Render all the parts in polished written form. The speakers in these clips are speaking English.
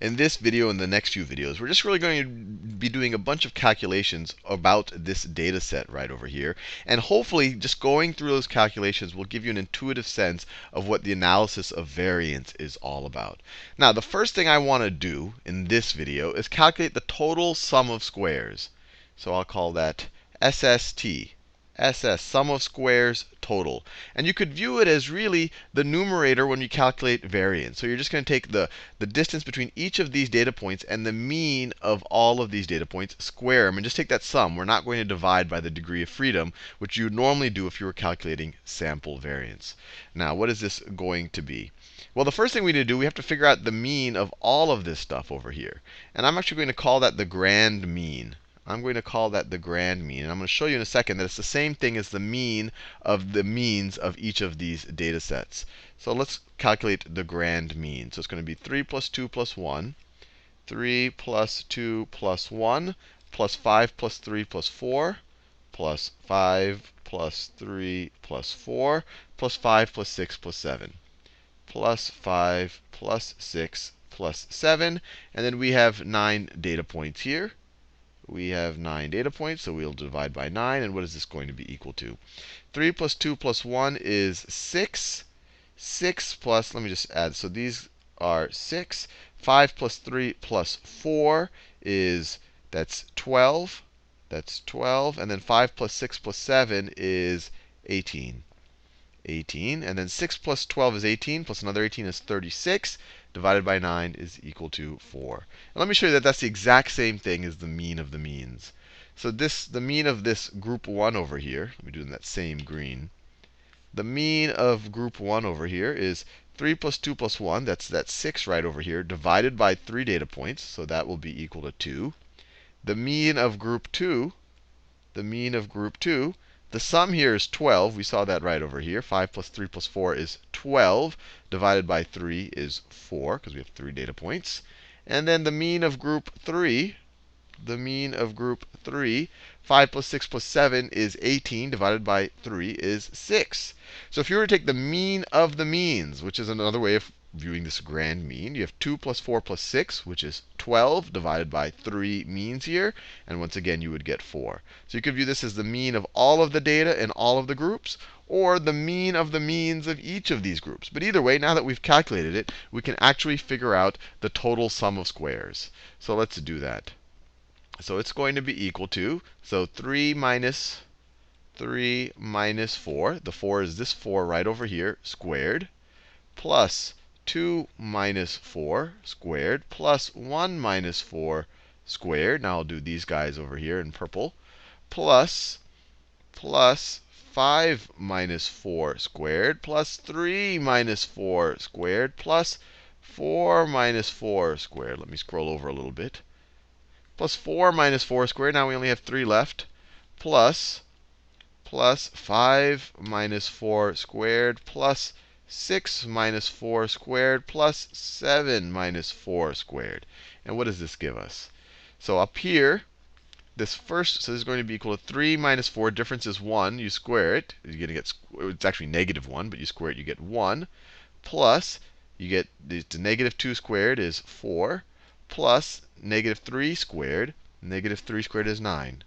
in this video and the next few videos, we're just really going to be doing a bunch of calculations about this data set right over here. And hopefully, just going through those calculations will give you an intuitive sense of what the analysis of variance is all about. Now, the first thing I want to do in this video is calculate the total sum of squares. So I'll call that SST. Sum of squares total. And you could view it as really the numerator when you calculate variance. So you're just going to take the distance between each of these data points and the mean of all of these data points, square them, and just take that sum. We're not going to divide by the degree of freedom, which you would normally do if you were calculating sample variance. Now, what is this going to be? Well, the first thing we need to do, we have to figure out the mean of all of this stuff over here. And I'm actually going to call that the grand mean. I'm going to call that the grand mean. And I'm going to show you in a second that it's the same thing as the mean of the means of each of these data sets. So let's calculate the grand mean. So it's going to be 3 plus 2 plus 1, 3 plus 2 plus 1, plus 5 plus 3 plus 4, plus 5 plus 3 plus 4, plus 5 plus 6 plus 7, plus 5 plus 6 plus 7. And then we have 9 data points here. We have 9 data points, so we'll divide by 9. And what is this going to be equal to? 3 plus 2 plus 1 is 6. 6 plus, let me just add, so these are 6. 5 plus 3 plus 4 is, that's 12. That's 12. And then 5 plus 6 plus 7 is 18. 18. And then 6 plus 12 is 18, plus another 18 is 36. Divided by 9 is equal to 4. And let me show you that that's the exact same thing as the mean of the means. So the mean of this group 1 over here, let me do it in that same green. The mean of group 1 over here is 3 plus 2 plus 1, that's 6 right over here, divided by 3 data points, so that will be equal to 2. The mean of group 2, the sum here is 12. We saw that right over here. 5 plus 3 plus 4 is 12. Divided by 3 is 4, because we have 3 data points. And then the mean of group 3, 5 plus 6 plus 7 is 18. Divided by 3 is 6. So if you were to take the mean of the means, which is another way of viewing this grand mean, you have 2 plus 4 plus 6, which is 12, divided by 3 means here. And once again, you would get 4. So you could view this as the mean of all of the data in all of the groups, or the mean of the means of each of these groups. But either way, now that we've calculated it, we can actually figure out the total sum of squares. So let's do that. So it's going to be equal to, so 3 minus 4. The 4 is this 4 right over here, squared, plus 2 minus 4 squared, plus 1 minus 4 squared. Now I'll do these guys over here in purple, plus 5 minus 4 squared, plus 3 minus 4 squared, plus 4 minus 4 squared. Let me scroll over a little bit. Plus 4 minus 4 squared. Now we only have 3 left. Plus 5 minus 4 squared, plus 6 minus 4 squared, plus 7 minus 4 squared. And what does this give us? So up here, this first, so this is going to be equal to 3 minus 4. Difference is 1. You square it. You're going to get, it's actually negative 1, but you square it, you get 1. Plus, you get the negative 2 squared is 4. Plus negative 3 squared. Negative 3 squared is 9.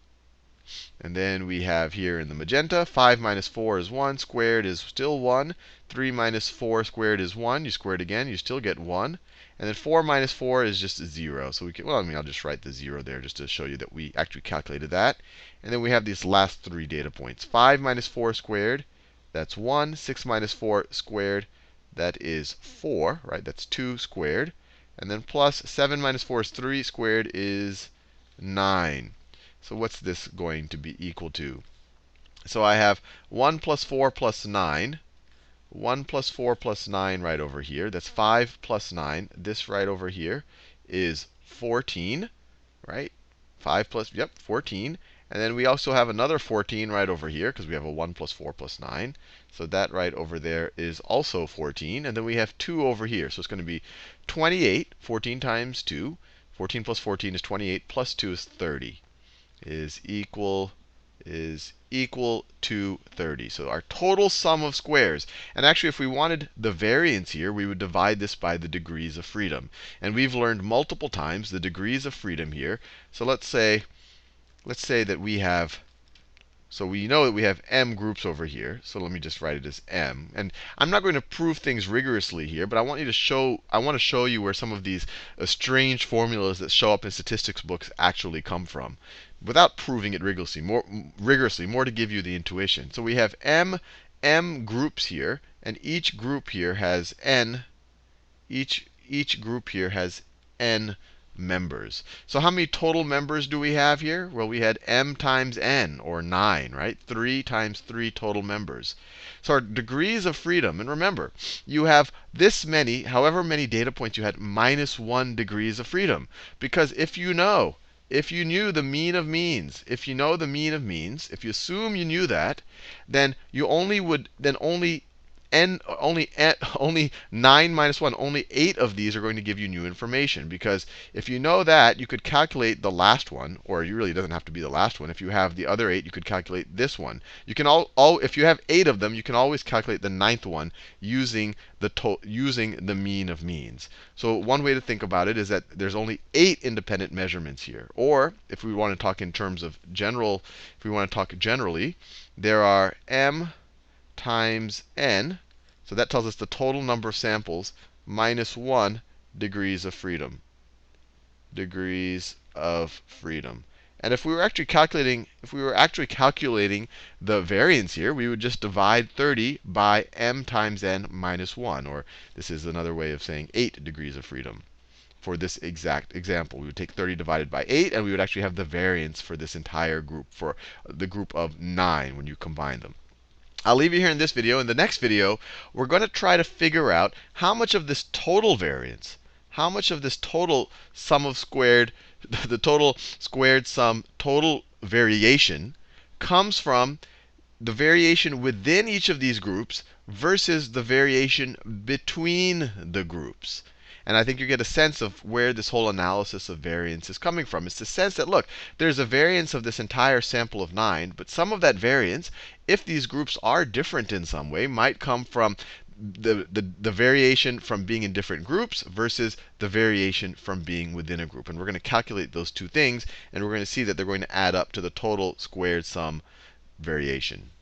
And then we have here in the magenta, 5 minus 4 is 1. Squared is still 1. 3 minus 4 squared is 1. You square it again, you still get 1. And then 4 minus 4 is just 0. So we can, well, I mean, I'll just write the 0 there just to show you that we actually calculated that. And then we have these last 3 data points. 5 minus 4 squared, that's 1. 6 minus 4 squared, that is 4, right? That's 2 squared. And then plus 7 minus 4 is 3 squared is 9. So what's this going to be equal to? So I have 1 plus 4 plus 9. 1 plus 4 plus 9 right over here. That's 5 plus 9. This right over here is 14, right? 5 plus, yep, 14. And then we also have another 14 right over here, because we have a 1 plus 4 plus 9. So that right over there is also 14. And then we have 2 over here. So it's going to be 28. 14 times 2. 14 plus 14 is 28, plus 2 is 30. Is equal is equal to 30. So our total sum of squares. And actually, if we wanted the variance here, we would divide this by the degrees of freedom. And we've learned multiple times the degrees of freedom here. So let's say that we have, so we know that we have m groups over here. So let me just write it as m. And I'm not going to prove things rigorously here, but I want to show you where some of these strange formulas that show up in statistics books actually come from, without proving it rigorously, more to give you the intuition. So we have m groups here, and each group here has n. Each group here has n members. So how many total members do we have here? Well, we had m times n, or 9, right? 3 times 3 total members. So our degrees of freedom, and remember, you have this many, however many data points you had, -1 degrees of freedom. Because if you knew the mean of means, if you assume you knew that, then only 9 minus 1, only 8 of these are going to give you new information. Because if you know that, you could calculate the last one, or you really doesn't have to be the last one. If you have the other 8, you could calculate this one. You can if you have 8 of them, you can always calculate the 9th one using the mean of means. So one way to think about it is that there's only 8 independent measurements here. Or if we want to talk in terms of if we want to talk generally, there are m times n. So that tells us the total number of samples -1 degrees of freedom. Degrees of freedom. And if we were actually calculating the variance here, we would just divide 30 by m times n minus 1. Or this is another way of saying 8 degrees of freedom. For this exact example, we would take 30 divided by 8, and we would actually have the variance for this entire group, for the group of 9 when you combine them. I'll leave you here in this video. In the next video, we're going to try to figure out how much of this total variance, how much of this total sum of the total squared sum, total variation, comes from the variation within each of these groups versus the variation between the groups. And I think you get a sense of where this whole analysis of variance is coming from. It's the sense that, look, there's a variance of this entire sample of 9, but some of that variance, if these groups are different in some way, might come from the variation from being in different groups versus the variation from being within a group. And we're going to calculate those two things, and we're going to see that they're going to add up to the total squared sum variation.